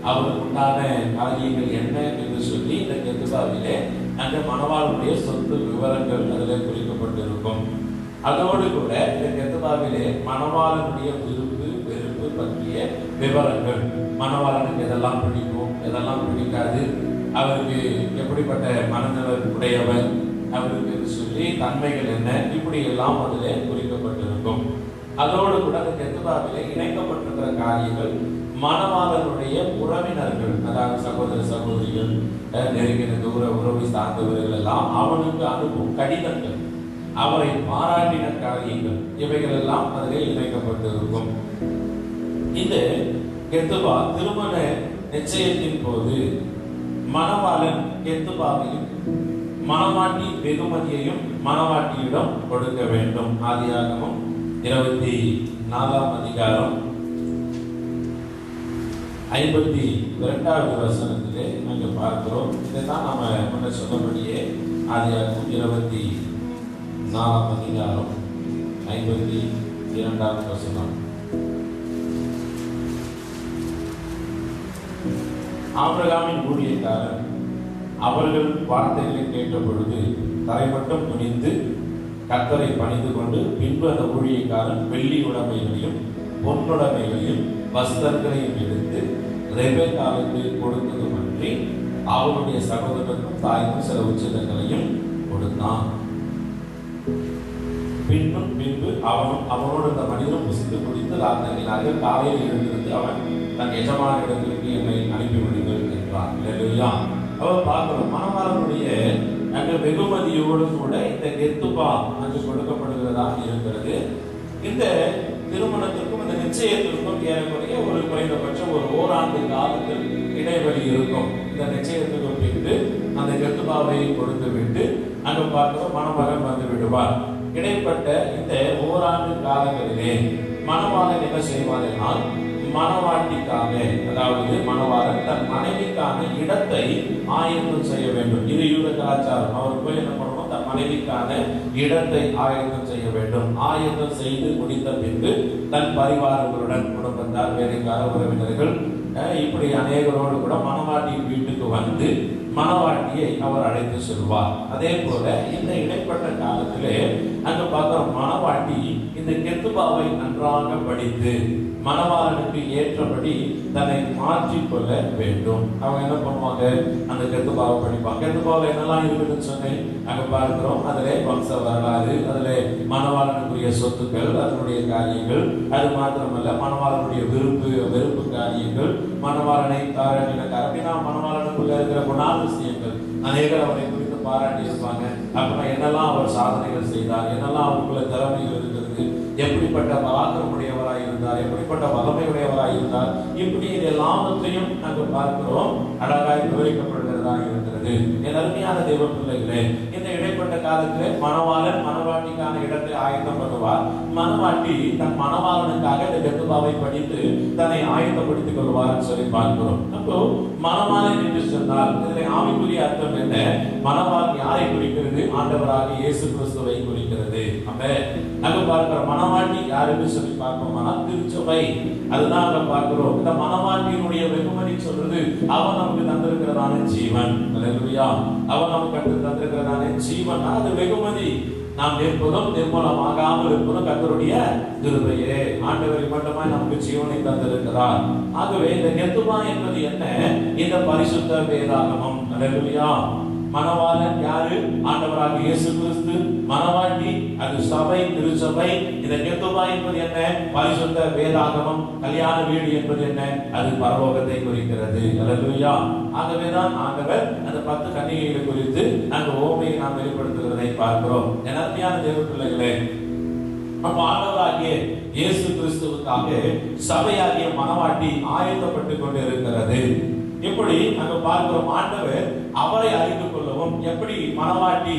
அவருக்கு உண்டான காரியங்கள் என்ன என்று சொல்லி இந்த கெத்துபாவிலே அந்த மணவாளனுடைய சொத்து விவரங்கள் அதில் குறிக்கப்பட்டிருக்கும். அதோடு கூட இந்த கெத்துபாவிலே மணவாளனுடைய விருப்பு வெறுப்பு பற்றிய விவரங்கள், மணவாளனுக்கு எதெல்லாம் பிடிக்கும், எதெல்லாம் பிடிக்காது, அவருக்கு எப்படிப்பட்ட மனநலன் உடையவர், அவருக்கு சொல்லி தன்மைகள் என்ன, இப்படி எல்லாம் அதில் குறிக்கப்பட்டிருக்கும். அதோடு கூட அந்த கெத்துபாவிலே இணைக்கப்பட்டிருக்கிற காரியங்கள், மணவாளனுடைய உறவினர்கள், அதாவது சகோதர சகோதரிகள், நெருங்கின தூர உறவை சார்ந்தவர்கள் எல்லாம் அவனுக்கு அனுப்பும் கடிதங்கள், அவரை பாராட்டின காரியங்கள், இவைகள் எல்லாம் அதிலே இணைக்கப்பட்டிருக்கும். இந்த கெத்துபா திருமண நிச்சயத்தின் போது மணவாளன் கெத்துபாவையும் மணவாட்டி வெகுமதியையும் மணவாட்டியிடம் கொடுக்க வேண்டும். ஆதியாகமம் 24ஆம் அதிகாரம் 52வது வசனத்திலே நாங்கள் பார்க்கிறோம். இதைதான் நாம முன்ன சொன்னபடியே ஆதியாகமம் 24ஆம் அதிகாரம் 52வது வசனம். ஆபிரகாமின் ஊழியக்காரன் அவர்கள் வார்த்தைகளை கேட்ட பொழுது தரைமட்டம் துணிந்து கர்த்தரை பணிந்து கொண்டு, பின்பு அந்த ஊழியக்காரன் வெள்ளி உடைமைகளையும் பொன்னுடைமைகளையும் வஸ்திரங்களையும் எடுத்து ரெபெக்காளுக்கு கொடுத்ததுமன்றி அவருடைய சகோதரனுக்கும் தாய்க்கும் சில உச்சிதங்களையும் கொடுத்தான். பின்பு அவனோடு அந்த மனிதனும் புசித்து குடித்து ராத்திரினார்கள். காலையில் எழுந்திருந்து அவன் தன் எஜமான இடத்திற்கு என்னை அனுப்பிவிடுங்கள் என்றான். இல்லையா? அவர் பார்க்கிறோம், மணவாளனுடைய அங்கு வெகுமதியோடு கூட இந்த கெத்துபா அங்கு கொடுக்கப்படுகிறதாக இருக்கிறது. இந்த திருமணத்திற்கும் இந்த நிச்சயத்திற்கும் ஏறக்குறைய ஒரு குறைந்தபட்சம் ஒரு ஓராண்டு காலத்தில் இடைவெளி இருக்கும். இந்த நிச்சயத்துக்கு பின்பு அந்த கெத்துபாவை கொடுத்து விட்டு அங்கு பார்க்கிறோம் மணமகன் வந்து விடுவார். இடைப்பட்ட இந்த ஓராண்டு காலங்களிலே மணவாளன் என்ன செய்வார்? மணவாட்டிக்காக, அதாவது மணவாளன் தன் மனைவிக்கான இடத்தை ஆயத்தம் செய்ய வேண்டும். இது யூத கலாச்சாரம். அவர் போய் என்ன பண்ணணும்? தன் மனைவிக்கான இடத்தை ஆயத்தம் செய்ய வேண்டும். ஆயத்தம் செய்து முடித்த பின்பு தன் பரிவாரங்களுடன், குடும்பத்தார், வேலைக்கார உறவினர்கள், இப்படி அநேகரோடு கூட மணவாட்டி வீட்டுக்கு வந்து மணவாட்டியை அவர் அழைத்து செல்வார். அதே போல இந்த இடைப்பட்ட காலத்திலே அங்கு பார்க்கிற மணவாட்டி இந்த கெத்துபாவை நன்றாக படித்து மணவாளனுக்கு ஏற்றபடி தன்னை மாற்றிக்கொள்ள வேண்டும். அவங்க என்ன பண்ணுவாங்க? அந்த கெத்துபாவை படிப்பாங்க. கெத்துபாவில் என்னெல்லாம் இருக்குதுன்னு சொன்னேன் அங்க பார்க்கிறோம். அதிலே வம்ச வரலாறு, அதிலே மணவாளனுக்குரிய சொத்துக்கள், அதனுடைய காரியங்கள், அது மாத்திரமல்ல மணவாளனுடைய வெறுப்பு காரியங்கள், மணவாளனை அப்படின்னா மணவாளனுக்குள்ள இருக்கிற குணாதிசயங்கள், அநேகர் அவரை குறித்து பாராட்டி இருப்பாங்க. அப்படின்னா என்னெல்லாம் அவர் சாதனைகள் செய்தார், என்னெல்லாம் அவருக்குள்ள திறமைகள் இருக்கிறது, எப்படிப்பட்ட பராக்கிரமுடையவராய் இருந்தார், எப்படிப்பட்ட வல்லமையுடையவராய் இருந்தார், இப்படி இது எல்லாவற்றையும் நாங்கள் பார்க்கிறோம். அழகாய் விவரிக்கப்படுகிறதா இருக்கிறது. என் அருமையான தேவ பிள்ளைகளே, இந்த இடைப்பட்ட காலத்திலே மணவாளன் மணவாட்டிக்கான இடத்தை ஆயத்தம் பண்ணுவார். மணவாட்டி தன் மணவாளனுக்காக இந்த கெத்துபாவை படித்து தன்னை ஆயத்தப்படுத்திக் கொள்வார் சொல்லி பார்க்கிறோம். அப்போ மணவாளன் என்று சொன்னால் இதில் ஆவிக்குரிய அர்த்தம் என்ன? மணவாளன் யாரை குறிக்கிறது? ஆண்டவராக இயேசு கிறிஸ்துவை குறிக்கிறது. அங்க பார்க்கிற மணவாட்டி யாருன்னு சொல்லி பார்ப்போம்னா திருச்சபை. அதுதான் அங்க பார்க்கிறோம். இந்த மணவாட்டியினுடைய வெகுமதி சொல்றது அவன் நமக்கு தந்திருக்கிறதான ஜீவன். அல்லேலூயா. அவன் நமக்கு தந்திருக்கிறதான ஜீவன், அது வெகுமதி. நாம் எப்போதும் நிர்மூலமாகாமல் இருப்பதும் கர்த்தருடைய கிருபையே. ஆண்டவர் மட்டுமாய் நமக்கு ஜீவனை தந்திருக்கிறார். ஆகவே இந்த கெத்துபா என்பது என்ன? இந்த பரிசுத்த வேதாகமம். அல்லேலூயா. மணவாளன் யாரு? ஆண்டவராக இயேசு கிறிஸ்து. மணவாட்டி அது சபை, திருச்சபை. இந்த கெத்துபா என்பது என்ன? பரிசுத்த வேதாகமம். கல்யாண வீடு என்பது என்ன? அது பரலோகத்தை குறிக்கிறது. அல்லேலூயா. ஆகவேதான் ஆண்டவர் அந்த 10 கன்னிகைகளை குறித்து அந்த ஓமையை நாம் வெளிப்படுத்துகிறதை பார்க்கிறோம். அருமையான தேவ பிள்ளைகளே, அப்ப ஆண்டவராகிய இயேசு கிறிஸ்துவுக்காக சபையாகிய மணவாட்டி ஆயத்தப்பட்டு கொண்டு இருக்கிறது. இப்படி அங்க பார்க்கிறோம். ஆண்டவர் அவரை அறிந்து கொள்ளவும், எப்படி மணவாட்டி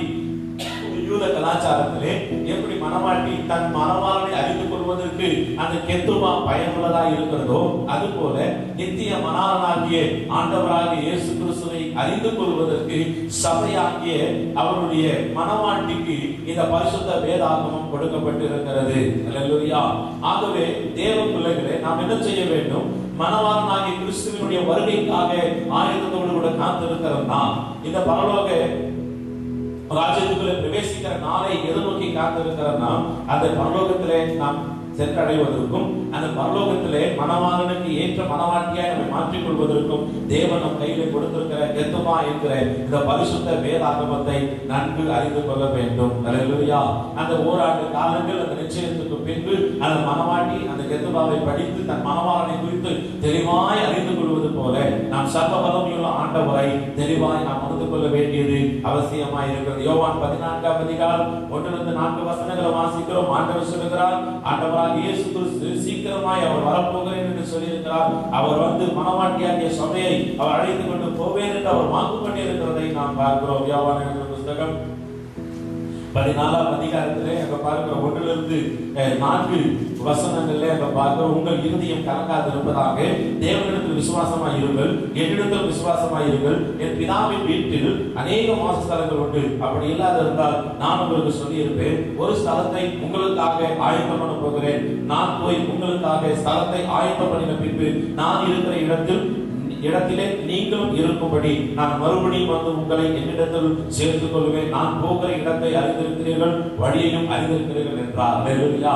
யூத கலாச்சாரத்திலே எப்படி மணவாட்டி தன் மணவாளனை அறிந்து கொள்வதற்கு அந்த கெத்துபா பயனுள்ளதா இருக்கிறதோ, அதுபோல நித்திய மணவாளனாகிய ஆண்டவராகிய இயேசு கிறிஸ்துவை அறிந்து கொள்வதற்கு சபையாகிய அவருடைய மணவாட்டிக்கு இந்த பரிசுத்த வேதாகமம் கொடுக்கப்பட்டு இருக்கிறது. அல்லேலூயா. ஆகவே தேவ பிள்ளைகளே, நாம் என்ன செய்ய வேண்டும்? மணவாளனாகிய கிறிஸ்துவினுடைய வருகைக்காக ஆயத்தத்தோடு கூட காத்திருக்கிறோம்னா, இந்த பரலோக ராஜ்யத்துக்குள்ளே பிரவேசிக்கிற நாளை எதிர்நோக்கி காத்திருக்கிறோம்னா, அந்த பரலோகத்திலே நாம் சென்றடைவதற்கும் அந்த பரலோகத்திலே மணவாளனுக்கு ஏற்ற மணவாட்டியாய் நம்மை மாற்றிக் கொள்வதற்கும் தேவன் நம் கையிலே கொடுத்திருக்கிற கெத்துபா என்கிற இந்த பரிசுத்த வேதாகமத்தை நன்கு அறிந்து கொள்ள வேண்டும். அல்லேலூயா. அந்த ஓராண்டு காலங்கள் அந்த நிச்சயத்துக்கு பின்பு அந்த மணவாட்டி அந்த கெத்துபாவை படித்து தன் மணவாளனை குறித்து தெளிவாய் அறிந்து கொள்வது போல நாம் சர்வ வல்லமையுள்ள ஆண்டவரை தெளிவாய் நாம் அறிந்து கொள்ள வேண்டியது அவசியமாய் இருக்கிறது. யோவான் 14ஆம் அதிகாரம் 1-4 வசனங்களை வாசிக்கிறோம். ஆண்டவர் சொல்லுகிறார், ஆண்டவராகிய இயேசு கிறிஸ்து சீக்கிரமாய் அவர் வரப்போகிறேன் என்று சொல்லியிருக்கிறார். அவர் வந்து மணவாட்டியாகிய சபையை அவர் அழைத்துக் கொண்டு போவேன் என்று அவர் வாக்கு பண்ணியிருக்கிறதை நாம் பார்க்கிறோம். யோவான் எழுதின புத்தகம் 14ஆம் அதிகாரத்திலே அங்க பார்க்கிற 1-4 வசனங்களிலே அங்க பார்க்கிற, உங்கள் இருதயம் கலங்காது இருப்பதாக தேவனிடத்தில் விசுவாசமாய் இருங்கள், என்னிடத்தில் விசுவாசமாய் இருங்கள். என் பிதாவின் வீட்டில் அநேக வாசஸ்தலங்கள் உண்டு. அப்படி இல்லாத இருந்தால் நான் உங்களுக்கு சொல்லியிருப்பேன். ஒரு ஸ்தலத்தை உங்களுக்காக ஆயத்தம் பண்ண போகிறேன். நான் போய் உங்களுக்காக ஸ்தலத்தை ஆயத்தம் பண்ணின பின்பு நான் இருக்கிற இடத்திலே நீங்களும் இருக்கும்படி நான் மறுபடியும் வந்து உங்களை என்னிடத்தில் சேர்த்துக் கொள்வேன். நான் போகிற இடத்தை அறிந்திருக்கிறீர்கள், வழியையும் அறிந்திருக்கிறீர்கள் என்றார். அல்லேலூயா.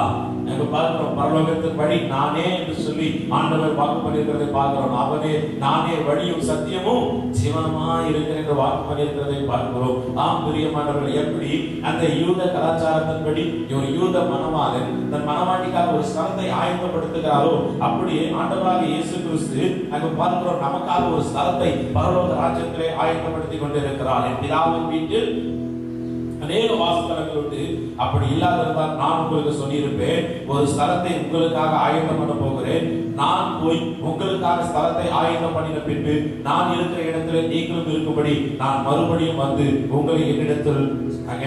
அங்க பார்க்கிறோம், பரலோகத்தின் வழி நானே என்று சொல்லி ஆண்டவர் வாக்கு பண்ணியிருக்கிறதை பார்க்கிறோம். அவனே நானே வழியும் சத்தியமும் ஜீவனமாய் இருக்கிறேன் என்று வாக்கு பண்ணியிருக்கிறதை பார்க்கிறோம். ஆம் பிரியமானவர்கள், எப்படி அந்த யூத கலாச்சாரத்தின்படி ஒரு யூத மணவாளன் தன் மணவாட்டிக்காக ஒரு ஸ்தலத்தை ஆயத்தப்படுத்துகிறாரோ, அப்படியே ஆண்டவராகிய இயேசு கிறிஸ்து அங்க பார்க்கிறோம் நமக்காக ஒரு ஸ்தலத்தை பரலோக ராஜ்யத்திலே ஆயத்தப்படுத்திக் கொண்டிருக்கிறார். என் பிதாவின் வீட்டில் அநேக வாசஸ்தலங்கள் உண்டு. அப்படி இல்லாதிருந்தால் நான் உங்களுக்கு சொல்லியிருப்பேன், ஒரு ஸ்தலத்தை உங்களுக்காக ஆயத்தம் பண்ண போகிறேன். நான் போய் உங்களுக்கான ஸ்தலத்தை ஆயத்தம் பண்ணின பின்பு நான் இருக்கிற இடத்துல நீங்களும் இருக்கும்படி நான் மறுபடியும் வந்து உங்களை என்னிடத்தில்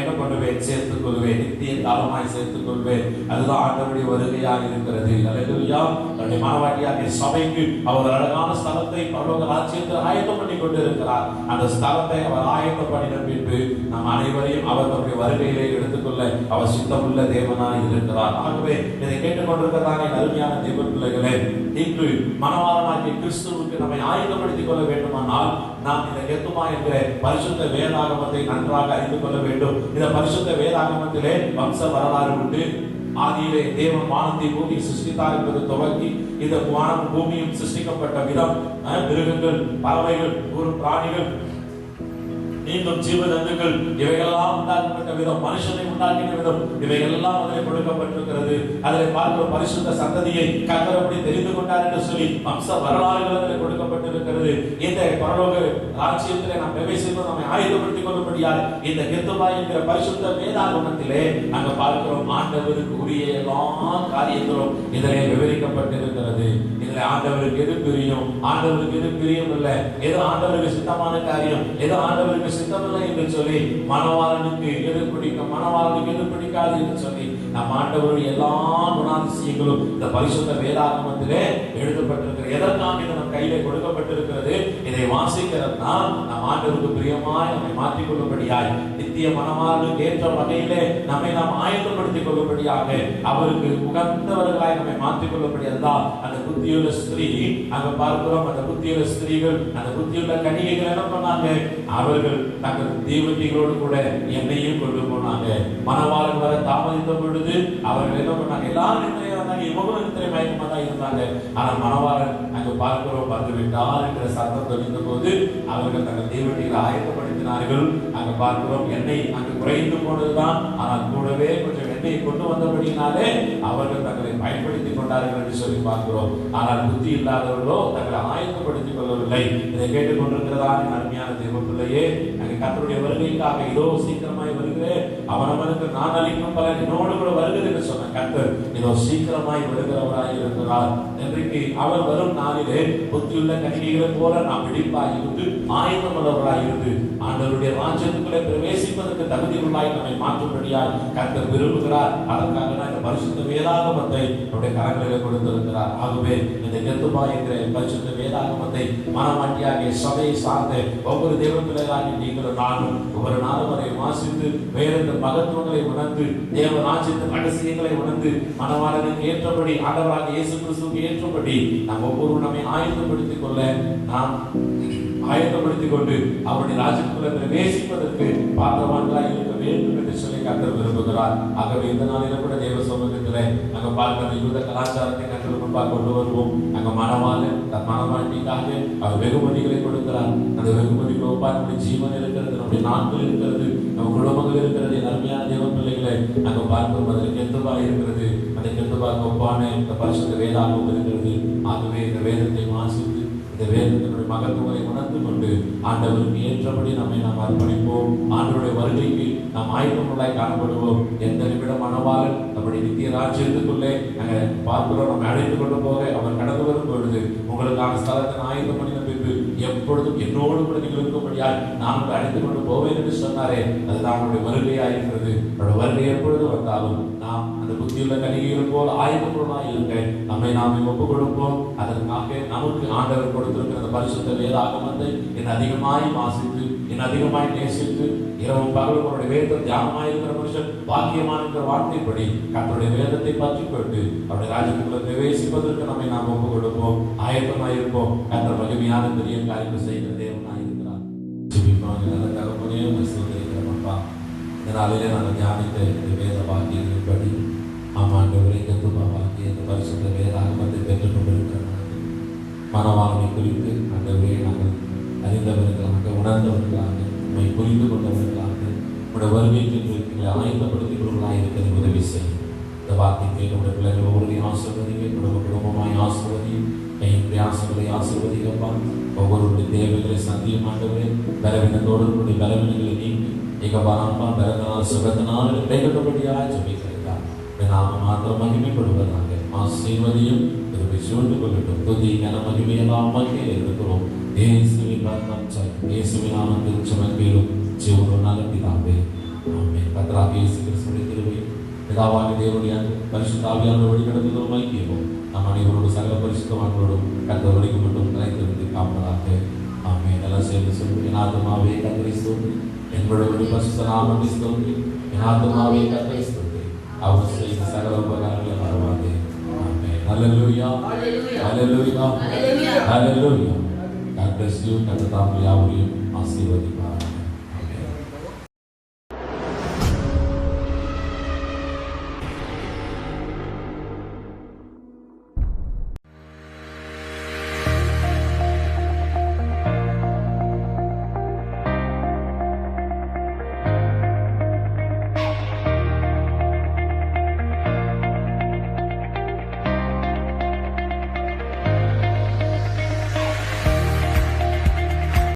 என்ன பண்ணுவேன், சேர்த்துக் கொள்வேன், நித்திய காலமாய் சேர்த்துக் கொள்வேன். அதுதான் ஆண்டவருடைய வருகையாக இருக்கிறது. அல்லேலூயா. தன்னுடைய மனவாட்டியாகிய சபைக்கு அவர் அழகான ஸ்தலத்தை பரலோக ராஜ்யத்தில் ஆயத்தம் பண்ணி கொண்டு இருக்கிறார். அந்த ஸ்தலத்தை அவர் ஆயத்தம் பண்ணின பின்பு நாம் அனைவரையும் அவர் தன்னுடைய வருகையிலே எடுத்துக்கொள்ள அவர் சித்தமுள்ள தேவனாய் இருக்கிறார். ஆகவே இதை கேட்டுக்கொண்டிருக்கிறதான அருமையான தேவ பிள்ளைகளே, இன்று மனவாளனாகிய கிறிஸ்துவுக்கு நம்மை ஆயத்தப்படுத்திக் கொள்ள வேண்டுமானால் நாம் இந்த கெத்துமா என்கிற பரிசுத்த வேதாகமத்தை நன்றாக அறிந்து கொள்ள வேண்டும். இந்த பரிசுத்த வேதாகமத்திலே வம்ச வரலாறு உண்டு. ஆதியிலே தேவன் வானத்தை பூமியை சிருஷ்டித்தார் என்பது துவக்கி இந்த வானம் பூமியும் சிருஷ்டிக்கப்பட்ட விதம், மிருகங்கள், பறவைகள், பிராணிகள், மீண்டும் ஜீவஜந்துக்கள் இவைகளெல்லாம் உண்டாக்கப்பட்ட விதம், மனுஷனை உண்டாக்கின விதம், இவைகளெல்லாம் அதில் கொடுக்கப்பட்டிருக்கிறது. அதில் பார்க்கிற பரிசுத்த சந்ததியை கர்த்தர் எப்படி தெரிந்து கொண்டார் என்று சொல்லி வம்ச வரலாறுகள் அதில் கொடுக்கப்பட்டிருக்கிறது. இந்த பரலோக ராஜ்யத்திலே நாம் பிரவேசித்து நம்மை ஆயுதப்படுத்திக் கொள்ளும்படியாக இந்த கெத்துமா என்கிற பரிசுத்த வேதாகமத்திலே அங்க பார்க்கிறோம். ஆண்டவருக்கு உரிய எல்லா காரியங்களும் இதிலே விவரிக்கப்பட்டிருக்கிறது. இதில் ஆண்டவருக்கு எது பிரியும், ஆண்டவருக்கு எது பிரியம் இல்லை, எது ஆண்டவருக்கு சித்தமான காரியம், எது ஆண்டவருக்கு சித்தமில்லை என்று சொல்லி, மனவாளனுக்கு எது பிடிக்கும், மனவாளனுக்கு எது பிடிக்காது என்று சொல்லி நம் ஆண்டவருடைய எல்லா குணாதிசயங்களும் இந்த பரிசுத்த வேதாகமத்திலே எழுதப்பட்டிருக்கிறது. எதற்காக இது நம் கையிலே கொடுக்கப்பட்டிருக்கிறது? இதை வாசிக்கிறதுனா நம் ஆண்டவருக்கு பிரியமாய் நம்மை மாற்றிக் கொள்ளும்படியாய், நித்திய மனவாளனுக்கு ஏற்ற வகையிலே நம்மை நாம் ஆயத்தப்படுத்திக் கொள்ளும்படியாக, அவருக்கு உகந்தவர்களாய் நம்மை மாற்றிக் கொள்ளும்படியாதான் அந்த புத்தியுள்ள ஸ்திரீ அங்க பார்க்கிறோம். அந்த புத்தியுள்ள ஸ்திரீகள், அந்த புத்தியுள்ள கன்னிகைகள் என்ன பண்ணாங்க? அவர்கள் தங்கள் தெய்வங்களோடு கூட எண்ணெயும் கொண்டு போனாங்க. மனவாளன் வர தாமதித்த பொழுது அவர்கள் என்ன பண்ணாங்க? எல்லாரும் நித்திரையா இருந்தாங்க, இவங்களும் நித்திரை மயக்கமா தான் இருந்தாங்க. ஆனால் மனவாளன் அங்கு பார்க்கிறோம் வந்து விட்டார் என்ற சத்தம் தெரிந்த போது அவர்கள் தங்கள் தெய்வங்களை ஆயத்தப்படுத்தினார்கள். அங்க பார்க்கிறோம் எண்ணெய் அங்கு குறைந்து போனதுதான், ஆனால் கூடவே கொஞ்சம் எண்ணெயை கொண்டு வந்தபடியினாலே அவர்கள் தங்களை பயன்படுத்திக் கொண்டார்கள் என்று சொல்லி பார்க்கிறோம். ஆனால் புத்தி இல்லாதவர்களோ தங்களை ஆயத்தப்படுத்திக் கொள்ளவில்லை. இதை கேட்டுக்கொண்டிருக்கிறதா அருமையான தேவ பிள்ளையே, அங்கே கர்த்தருடைய வருகைக்காக இதோ சீக்கிரமாய் வருகிறேன், அவனவனுக்கு நான் அளிக்கும் பலன் என்னோடு கூட வருகிறது என்று சொன்ன கர்த்தர் இதோ சீக்கிரமாய் வருகிறவராய் இருக்கிறார். இன்றைக்கு அவர் வரும் நாளிலே புத்தியுள்ள கன்னிகைகளை போல நாம் விழிப்பாய் இருந்து ஆயத்தம் உள்ளவர்களாய் இருந்து ஆண்டவருடைய ராஜ்யத்துக்குள்ளே பிரவேசிப்பதற்கு தகுதியுள்ளாய் நம்மை மாற்றும்படியாய் கர்த்தர் விரும்புகிறார். அதற்காக நான் இந்த பரிசுத்த வேதாகமத்தை நம்முடைய கரங்களிலே கொடுத்திருக்கிறார். ஆகவே இந்த கெத்துமா என்கிற பரிசுத்த வேதாகமத்தை மனமாட்டியாகிய சபையை சார்ந்த ஒவ்வொரு தேவ பிள்ளைகளாகி நீங்களும் நானும் ஒவ்வொரு நாளும் வரை வாசித்து வேறெந்த மகத்துவங்களை உணர்ந்து தேவ ராஜ்யத்தின் ரகசியங்களை உணர்ந்து மனவாளனுக்கு ஏற்றபடி ஆண்டவராகிய இயேசு கிறிஸ்துவுக்கு ஏற்றபடி நாம் ஒவ்வொருவரும் நம்மை ஆயத்தப்படுத்திக் கொள்ள நாம் ஆயத்தப்படுத்திக் கொண்டு அவருடைய ராஜ்யத்துக்குள்ள பிரவேசிப்பதற்கு பாத்திரவான்களாய் இருக்க வேண்டும் என்று சொல்லி கர்த்தர் விரும்புகிறார். ஆகவே இந்த நாளில் கூட தேவ சமூகத்திலே அங்க பார்க்கிற யூத கலாச்சாரத்தை கர்த்தர் முன்பாக கொண்டு வருவோம். அங்க மனவாளன் தன் மனவாட்டிக்காக அவர் வெகுமதிகளை கொடுக்கிறார். அந்த வெகுமதிகளை ஒப்பா நம்முடைய ஜீவன் இருக்கிறது, நம்முடைய நாட்கள் இருக்கிறது, நம்ம குடும்பங்கள் இருக்கிறது. அருமையான தேவ பிள்ளைகளை அங்க பார்க்கிறோம். அதில் கெத்துபா இருக்கிறது. அந்த கெத்துபாக்கு ஒப்பான இந்த பரிசுத்த வேதாகம் இருக்கிறது. ஆகவே இந்த வேதத்தை வாசித்து இந்த வேதத்தினுடைய மகத்துவங்களை உணர்ந்து கொண்டு ஆண்டவருக்கு ஏற்றபடி நம்மை நாம் அர்ப்பணிப்போம். ஆண்டவருடைய வருகைக்கு நாம் ஆயத்தமுள்ளாய் காணப்படுவோம். எந்த நிமிடம் மனவாளன் நம்முடைய நித்திய ராஜ்யத்துக்குள்ளே நாங்கள் பார்க்கிறோம் நம்மை அழைத்து கொண்டு போக அவர் கடந்து வரும் பொழுது உங்களுக்கான ஸ்தலத்தை ஆயத்தம் பண்ணின பின்பு எப்பொழுதும் என்னோடு கூட நீங்கள் இருக்கும்படியால் நான் உங்களை அழைத்து கொண்டு போவேன் என்று சொன்னாரே, அதுதான் அவருடைய வருகையாக இருக்கிறது. அவருடைய வருகை எப்பொழுது வந்தாலும் நாம் அந்த புத்தியுள்ள கன்னிகைகள் போல் ஆயத்தமுள்ளவர்களாய் இருக்க நம்மை நாம் ஒப்புக் கொடுப்போம். அதற்காக நமக்கு ஆண்டவர் கொடுத்திருக்கிற அந்த பரிசுத்த வேதாகமத்தை இன்னும் அதிகமாய் வாசித்து இன்னும் அதிகமாய் நேசித்து இரவும் பகலும் அவருடைய வேதத்தை தியானமாய் இருக்கிற மனுஷன் பாக்கியமான இருக்கிற வார்த்தைப்படி கர்த்தருடைய வேதத்தை பற்றி கொண்டு அவருடைய ராஜ்யத்துக்குள்ள பிரவேசிப்பதற்கு நம்மை நாம் ஒப்புக் கொடுப்போம். ஆயத்தமாய் இருப்போம். கர்த்தர் மகிமையான பெரிய காரியங்கள் செய்கிற தேவனாய் இருக்கிறார். நல்ல தகப்பனே சோதரிக்கிறோம்ப்பா. இந்த நாளிலே நாங்கள் தியானித்த இந்த வேத வாக்கியங்களின்படி ஆமாண்டவரை கத்துமா வாக்கிய இந்த பரிசுத்த வேதாகமத்தை பெற்றுக் கொண்டிருக்கிறோம். மனவாளனை குறித்து ஆண்டவரே நாங்கள் அறிந்தவர்களாக உணர்ந்தவர்களாக நம்மை புரிந்து கொண்டவர்களாக உடைய வருகைக்கு எங்களை ஆயத்தப்படுத்திக் கொள்வர்களாக இருக்கிற உதவி செய்யும். இந்த வார்த்தைக்கு நம்முடைய பிள்ளைகள் ஒவ்வொருவரையும் ஆசீர்வதிங்க. குடும்பமாய் ஆசீர்வதியும். என் பிரயாசங்களை ஆசீர்வதிக்கப்பா. ஒவ்வொருடைய தேவைகளை சந்தியும் ஆண்டவரே. பலவீனத்தோடு கூடிய பலவீனங்களை நீக்கி ஏகபாரம்பா பலத்தினால் சுகத்தினால் இடைகட்டபடியாக ஜெபிக்கிறதா நாம மாத்திரம் மகிமைப்படுவதாக ஆசீர்வதியும். கிருபை சூழ்ந்து கொள்ளட்டும். துதி கன மகிமையெல்லாம் மகிழ இருக்கிறோம். இயேசுவின் ரத்தம் சரி இயேசுவின் நாமத்தில் ஜெபம் ஜீவனுள்ள நல்ல பிதாவே ஆமென். கர்த்தராகிய இயேசு கிறிஸ்துவின் கிருபை பிதாவாகிய தேவனுடைய அன்பு பரிசுத்த ஆவியானவர் வழிநடத்துதலும் ஐக்கியமும் நம் அனைவரோடு சகல பரிசுத்தவான்களோடும் கர்த்தர் வரைக்கும் மட்டும் நிலைத்திருந்து காப்பதாக ஆமென். எல்லாம் சேர்ந்து சொல்லுங்கள். என் ஆத்துமாவே கர்த்தரை ஸ்தோத்திரி, என் விழுவடி பரிசுத்த நாமத்தை ஸ்தோத்திரி, என் ஆத்துமாவே கர்த்தரை ஸ்தோத்திரி, அவர் செய்த சகல உபகாரங்களை மறவாதே. ஆமென். ஹல்லேலூயா ஹல்லேலூயா ஹல்லேலூயா. God bless you. கர்த்தர் தாம் யாவரையும் ஆசீர்வதிப்பார்.